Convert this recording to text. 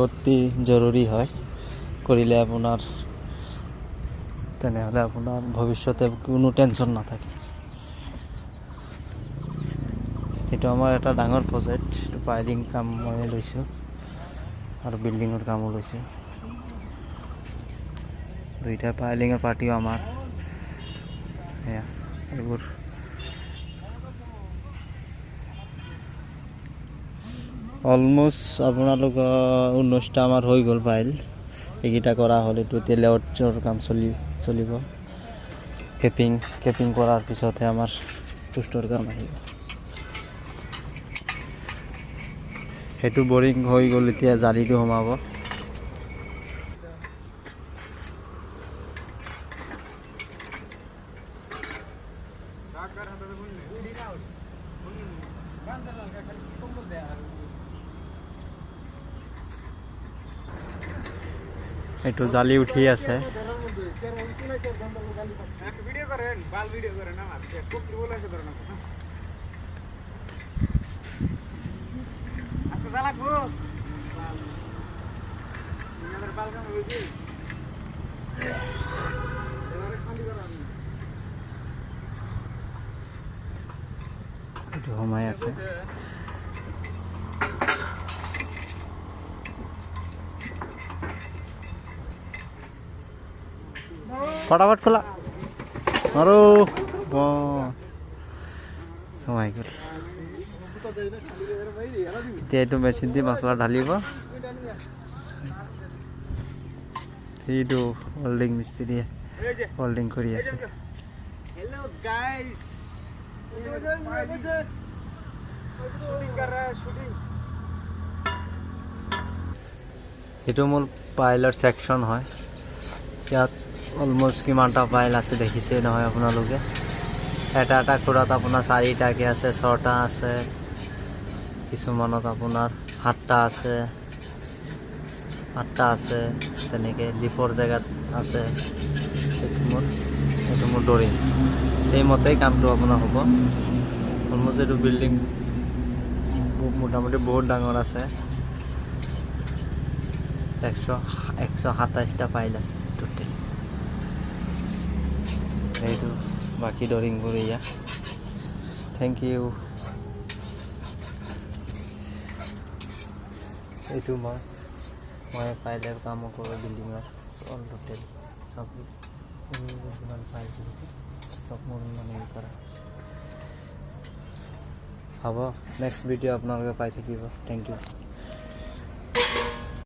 অতি জৰুৰী হয় কৰিলে আপোনাৰ তেনেহ'লে আপোনাৰ ভৱিষ্যতে কোনো টেনশ্যন নাথাকে। এইটো আমাৰ এটা ডাঙৰ প্ৰজেক্ট, এইটো পাইলিং কাম মই লৈছোঁ আৰু বিল্ডিঙৰ কামো লৈছোঁ। দুইটা পাইলিঙৰ পাৰ্টিও আমাৰ এয়া এইবোৰ অলমোষ্ট আপোনালোকৰ 19টা আমাৰ হৈ গ'ল পাইল, এইকেইটা কৰা হ'ল। এইটো এতিয়া লেআউটৰ কাম চলিব। কেপিং কৰাৰ পিছতহে আমাৰ পোষ্টৰ কাম আহিব। সেইটো বৰিং হৈ গ'ল, এতিয়া জালিটো সোমাব। এইটো জালি উঠি আছে। এইটো সোমাই আছে। ফটাফট খোলা আৰু সোমাই গ'ল। এতিয়া এইটো মেচিন দি মছলা ঢালিব। সেইটো ৱেল্ডিং মিস্ত্ৰীয়ে ৱেল্ডিং কৰি আছে। এইটো মোৰ পাইলৰ ছেকশ্যন হয়। ইয়াত অলমোষ্ট কিমানটা পাইল আছে দেখিছে নহয় আপোনালোকে। এটা খুৰাত আপোনাৰ 4টাকৈ আছে, 6টা আছে, কিছুমানত আপোনাৰ 7টা আছে, 8টা আছে, তেনেকৈ লিফৰ জেগাত আছে। এইটো মোৰ ডৰিং। সেইমতেই কামটো আপোনাৰ হ'ব। অলমোষ্ট এইটো বিল্ডিং মোটামুটি বহুত ডাঙৰ আছে। 127টা পাইল আছে টোটেল। এইটো বাকী ডৰিংবোৰ এয়া। Thank you. এইটো মই পাইলৰ কামো কৰোঁ বিল্ডিঙৰ। অল টোটেল চব যিমান পাইল চব মোৰ মানে কৰা হৈছে। হ'ব, নেক্সট ভিডিঅ' আপোনালোকে পাই থাকিব। Thank U.